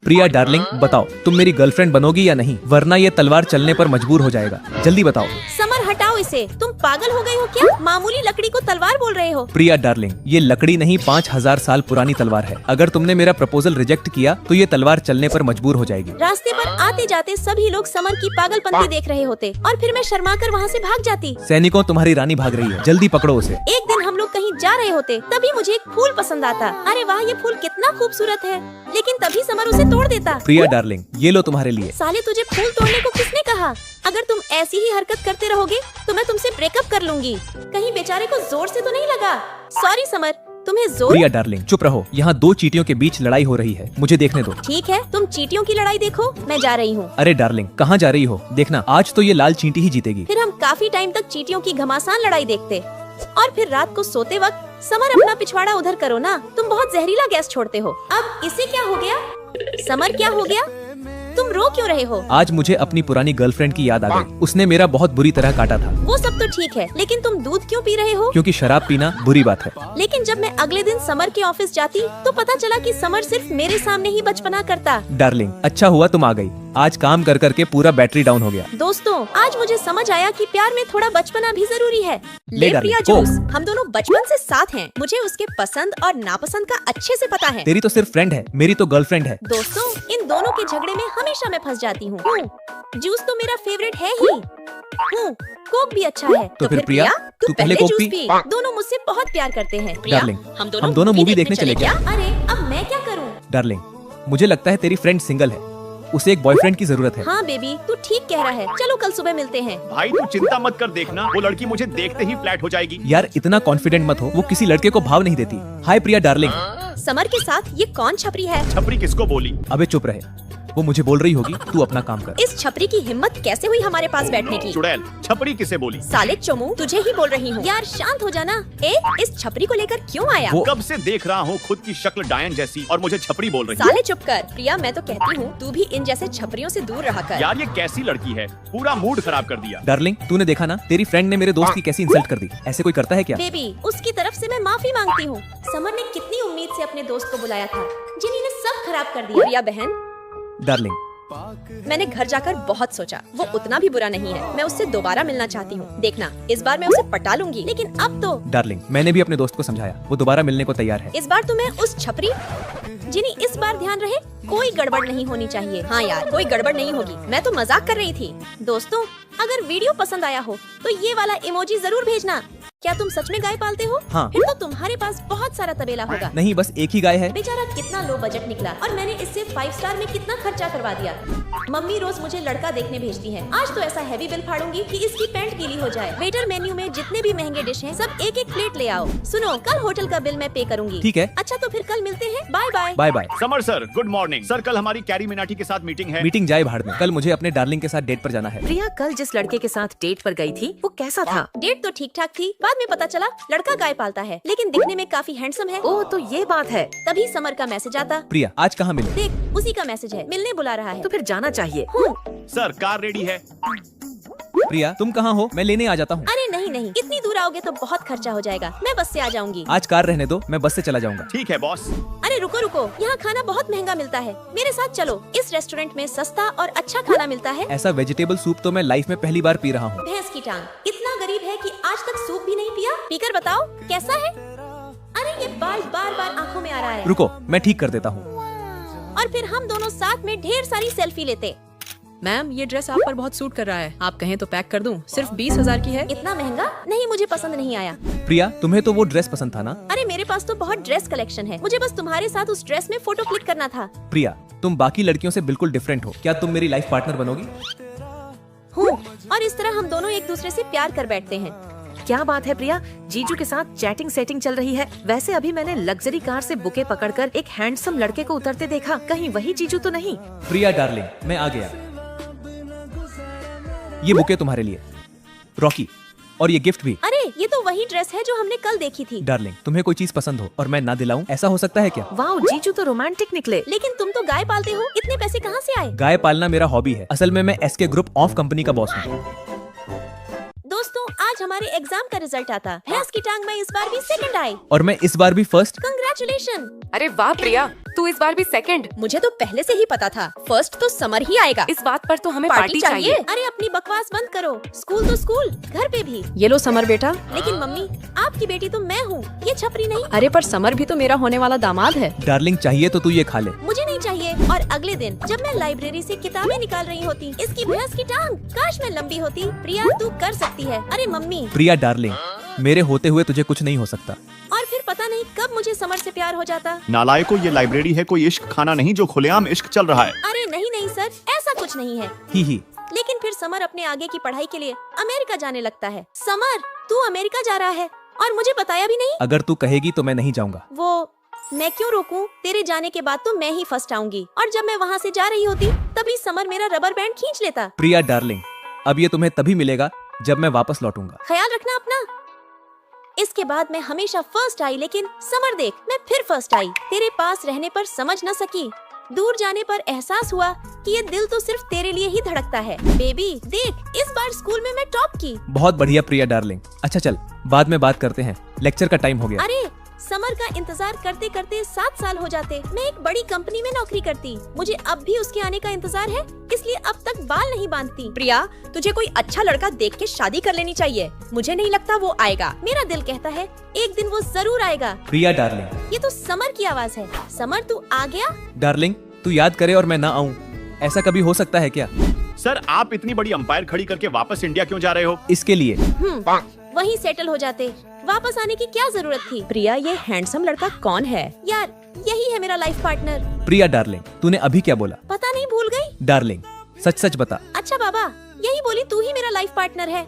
प्रिया darling, बताओ तुम मेरी गर्लफ्रेंड बनोगी या नहीं, वरना ये तलवार चलने पर मजबूर हो जाएगा। जल्दी बताओ। समर हटाओ इसे, तुम पागल हो गए हो क्या? मामूली लकड़ी को तलवार बोल रहे हो? प्रिया डार्लिंग, ये लकड़ी नहीं 5000 साल पुरानी तलवार है। अगर तुमने मेरा प्रपोजल रिजेक्ट किया तो ये तलवार चलने पर मजबूर हो जाएगी। रास्ते पर आते जाते सभी लोग समर की पागलपंती देख रहे होते और फिर मैं शर्माकर वहाँ से भाग जाती। सैनिकों, तुम्हारी रानी भाग रही है, जल्दी पकड़ो उसे। एक दिन हम लोग कहीं जा रहे होते, तभी मुझे एक फूल पसंद आता। अरे वाह, ये फूल कितना खूबसूरत है, लेकिन तभी समर उसे तोड़ देता। प्रिया डार्लिंग, ये लो तुम्हारे लिए। साले, तुझे फूल तोड़ने को किसने कहा? अगर तुम ऐसी ही हरकत करते रहोगे तो मैं तुमसे ब्रेकअप कर लूंगी। कहीं बेचारे को जोर से तो नहीं लगा? सॉरी समर, तुम्हें जोर। प्रिया डार्लिंग, चुप रहो, यहाँ दो चींटियों के बीच लड़ाई हो रही है, मुझे देखने दो। ठीक है, तुम चींटियों की लड़ाई देखो, मैं जा रही हूँ। अरे डार्लिंग, कहाँ जा रही हो? देखना, आज तो ये लाल चींटी ही जीतेगी। फिर हम काफी टाइम तक चींटियों की घमासान लड़ाई देखते और फिर रात को सोते वक्त, समर अपना पिछवाड़ा उधर करो ना, तुम बहुत जहरीला गैस छोड़ते हो। अब इसे क्या हो गया? समर, क्या हो गया? तुम रो क्यों रहे हो? आज मुझे अपनी पुरानी गर्लफ्रेंड की याद आ गई। उसने मेरा बहुत बुरी तरह काटा था। वो सब तो ठीक है, लेकिन तुम दूध क्यों पी रहे हो? क्योंकि शराब पीना बुरी बात है। लेकिन जब मैं अगले दिन समर के ऑफिस जाती तो पता चला कि समर सिर्फ मेरे सामने ही बचपना करता। डार्लिंग, अच्छा हुआ तुम आ गई। आज काम कर करके पूरा बैटरी डाउन हो गया। दोस्तों, आज मुझे समझ आया कि प्यार में थोड़ा बचपना भी जरूरी है। ले प्रिया डार्लिंग, जूस, हम दोनों बचपन से साथ हैं। मुझे उसके पसंद और नापसंद का अच्छे से पता है। तेरी तो सिर्फ फ्रेंड है, मेरी तो गर्लफ्रेंड है। दोस्तों, इन दोनों के झगड़े में हमेशा मैं फंस जाती हूँ। जूस तो मेरा फेवरेट है ही। कोक भी अच्छा है। तो फिर प्रिया, तू पहले कोक पी। दोनों मुझसे बहुत प्यार करते हैं। डार्लिंग, हम दोनों मूवी देखने चले क्या? अरे, अब मैं क्या करूँ? डार्लिंग, मुझे लगता है तेरी फ्रेंड सिंगल है, उसे एक बॉयफ्रेंड की जरूरत है। हाँ बेबी, तू ठीक कह रहा है। चलो कल सुबह मिलते हैं। भाई तू चिंता मत कर, देखना वो लड़की मुझे देखते ही फ्लैट हो जाएगी। यार इतना कॉन्फिडेंट मत हो, वो किसी लड़के को भाव नहीं देती। हाय प्रिया डार्लिंग। समर के साथ ये कौन छपरी है? छपरी किसको बोली? अबे चुप रहे, वो मुझे बोल रही होगी, तू अपना काम कर। इस छपरी की हिम्मत कैसे हुई हमारे पास बैठने की? चुड़ैल, छपरी किसे बोली? साले चोमू, तुझे ही बोल रही हूँ। यार शांत हो जाना। इस छपरी को लेकर क्यों आया? वो कब से देख रहा हूँ खुद की शक्ल डायन जैसी और मुझे छपरी बोल रही है। साले चुप कर। प्रिया, मैं तो कहती हूँ तू भी इन जैसे छपरियों से दूर रहा कर। यार ये कैसी लड़की है, पूरा मूड खराब कर दिया। डार्लिंग, तूने देखा ना, तेरी फ्रेंड ने मेरे दोस्त की कैसी इंसल्ट कर दी। ऐसे कोई करता है क्या? बेबी, उसकी तरफ से मैं माफी मांगती हूँ। समर ने कितनी उम्मीद से अपने दोस्त को बुलाया था, जिन्हीं ने सब खराब कर दिया। प्रिया बहन, डार्लिंग, मैंने घर जाकर बहुत सोचा, वो उतना भी बुरा नहीं है। मैं उससे दोबारा मिलना चाहती हूँ। देखना, इस बार मैं उसे पटा लूंगी। लेकिन अब तो डार्लिंग, मैंने भी अपने दोस्त को समझाया, वो दोबारा मिलने को तैयार है। इस बार तो मैं उस छपरी, जिन्हीं इस बार ध्यान रहे, कोई गड़बड़ नहीं होनी चाहिए। हाँ यार, कोई गड़बड़ नहीं होगी। मैं तो मजाक कर रही थी। दोस्तों, अगर वीडियो पसंद आया हो तो ये वाला इमोजी जरूर भेजना। क्या तुम सच में गाय पालते हो? हाँ। फिर तो तुम्हारे पास बहुत सारा तबेला होगा। नहीं, बस एक ही गाय है। बेचारा कितना लो बजट निकला और मैंने इससे 5 स्टार में कितना खर्चा करवा दिया। मम्मी रोज मुझे लड़का देखने भेजती है। आज तो ऐसा हैवी बिल फाड़ूंगी कि इसकी पैंट गीली हो जाए। वेटर, मेन्यू में जितने भी महंगे डिश हैं, सब एक एक प्लेट ले आओ। सुनो, कल होटल का बिल मैं पे करूंगी। ठीक है। अच्छा, तो फिर कल मिलते हैं। Bye bye. Bye bye. Samar sir, good morning sir. कल हमारी कैरी मिनाटी के साथ मीटिंग है। मीटिंग जाए भाड़ में, कल मुझे अपने डार्लिंग के साथ डेट पर जाना है। प्रिया कल जिस लड़के के साथ डेट पर गई थी वो कैसा था? डेट तो ठीक ठाक थी। बाद में पता चला लड़का गाय पालता है, लेकिन दिखने में काफी हैंडसम है। ओह, तो ये बात है। तभी समर का मैसेज आता। प्रिया, आज कहाँ मिले? देख, उसी का मैसेज है, मिलने बुला रहा है। तो फिर जाना चाहिए। सर कार रेडी है। प्रिया, तुम कहाँ हो? मैं लेने आ जाता हूँ। अरे नहीं नहीं, इतनी दूर आओगे तो बहुत खर्चा हो जाएगा। मैं बस से आ जाऊंगी। आज कार रहने दो, मैं बस से चला जाऊंगा। ठीक है बॉस। अरे रुको रुको, यहाँ खाना बहुत महंगा मिलता है। मेरे साथ चलो, इस रेस्टोरेंट में सस्ता और अच्छा खाना मिलता है। ऐसा वेजिटेबल सूप तो मैं लाइफ में पहली बार पी रहा हूँ। भैंस की टांग, इतना गरीब है कि आज तक सूप भी नहीं पिया। पीकर बताओ कैसा है? अरे ये बाल बार बार आंखों में आ रहा है। रुको, मैं ठीक कर देता हूँ। और फिर हम दोनों साथ में ढेर सारी सेल्फी लेते। मैम, ये ड्रेस आप पर बहुत सूट कर रहा है, आप कहें तो पैक कर दूं। सिर्फ 20,000 की है। इतना महंगा? नहीं, मुझे पसंद नहीं आया। प्रिया, तुम्हें तो वो ड्रेस पसंद था ना? अरे मेरे पास तो बहुत ड्रेस कलेक्शन है, मुझे बस तुम्हारे साथ उस ड्रेस में फोटो क्लिक करना था। प्रिया, तुम बाकी लड़कियों से बिल्कुल डिफरेंट हो। क्या तुम मेरी लाइफ पार्टनर बनोगी? हूँ, और इस तरह हम दोनों एक दूसरे से प्यार कर बैठते हैं। क्या बात है प्रिया, जीजू के साथ चैटिंग सेटिंग चल रही है। वैसे अभी मैंने लग्जरी कार से बुके पकड़कर एक हैंडसम लड़के को उतरते देखा। कहीं वही जीजू तो नहीं? प्रिया डार्लिंग, मैं आ गया। ये बुके तुम्हारे लिए, रॉकी, और ये गिफ्ट भी। अरे ये तो वही ड्रेस है जो हमने कल देखी थी। डार्लिंग, तुम्हें कोई चीज पसंद हो और मैं ना दिलाऊं, ऐसा हो सकता है क्या? वाह, जीजू तो रोमांटिक निकले। लेकिन तुम तो गाय पालते हो, इतने पैसे कहाँ से आए? गाय पालना मेरा हॉबी है। असल में मैं एसके ग्रुप ऑफ कंपनी का बॉस हूँ। दोस्तों, आज हमारे हमारे एग्जाम का रिजल्ट आता। भैंस की टांग में इस बार भी सेकंड आई। और मैं इस बार भी फर्स्ट। कंग्रेचुलेशन। अरे वाह प्रिया, तू इस बार भी सेकंड। मुझे तो पहले से ही पता था, फर्स्ट तो समर ही आएगा। इस बात पर तो हमें पार्टी चाहिए। अरे अपनी बकवास बंद करो। स्कूल तो स्कूल, घर पे भी। ये लो समर बेटा। लेकिन मम्मी, आपकी बेटी तो मैं हूँ, ये छपरी नहीं। अरे पर समर भी तो मेरा होने वाला दामाद है। डार्लिंग चाहिए तो तू ये खा ले। मुझे नहीं चाहिए। और अगले दिन जब मैं लाइब्रेरी से किताबें निकाल रही होती, इसकी भैंस की टांग काश मैं लंबी होती। प्रिया तू कर सकती है। अरे मम्मी। प्रिया डार्लिंग, मेरे होते हुए तुझे कुछ नहीं हो सकता। और फिर पता नहीं कब मुझे समर से प्यार हो जाता। नालायको, ये लाइब्रेरी है कोई इश्क खाना नहीं जो खुलेआम इश्क चल रहा है। अरे नहीं नहीं सर, ऐसा कुछ नहीं है। ही। लेकिन फिर समर अपने आगे की पढ़ाई के लिए अमेरिका जाने लगता है। समर, तू अमेरिका जा रहा है और मुझे बताया भी नहीं। अगर तू कहेगी तो मैं नहीं जाऊंगा। वो मैं क्यों रोकूं? तेरे जाने के बाद तो मैं ही फर्स्ट आऊंगी। और जब मैं वहाँ से जा रही होती तभी समर मेरा रबर बैंड खींच लेता। प्रिया डार्लिंग, अब ये तुम्हें तभी मिलेगा जब मैं वापस लौटूंगा। ख्याल रखना अपना। इसके बाद मैं हमेशा फर्स्ट आई, लेकिन समर देख, मैं फिर फर्स्ट आई। तेरे पास रहने पर समझ न सकी, दूर जाने पर एहसास हुआ कि ये दिल तो सिर्फ तेरे लिए ही धड़कता है। बेबी देख, इस बार स्कूल में मैं टॉप की। बहुत बढ़िया प्रिया डार्लिंग। अच्छा चल, बाद में बात करते हैं, लेक्चर का टाइम हो गया। अरे समर का इंतजार करते करते 7 साल हो जाते। मैं एक बड़ी कंपनी में नौकरी करती। मुझे अब भी उसके आने का इंतजार है, इसलिए अब तक बाल नहीं बांधती। प्रिया, तुझे कोई अच्छा लड़का देख के शादी कर लेनी चाहिए। मुझे नहीं लगता वो आएगा। मेरा दिल कहता है एक दिन वो जरूर आएगा। प्रिया डार्लिंग। ये तो समर की आवाज है। समर तू आ गया? डार्लिंग, तू याद करे और मैं ना आऊं, ऐसा कभी हो सकता है क्या? सर, आप इतनी बड़ी अंपायर खड़ी करके वापस इंडिया क्यों जा रहे हो? इसके लिए। वहीं सेटल हो जाते, वापस आने की क्या जरूरत थी? प्रिया, ये हैंडसम लड़का कौन है? यार यही है मेरा लाइफ पार्टनर। प्रिया डार्लिंग, तूने अभी क्या बोला? पता नहीं, भूल गई। डार्लिंग, सच सच बता। अच्छा बाबा, यही बोली, तू ही मेरा लाइफ पार्टनर है।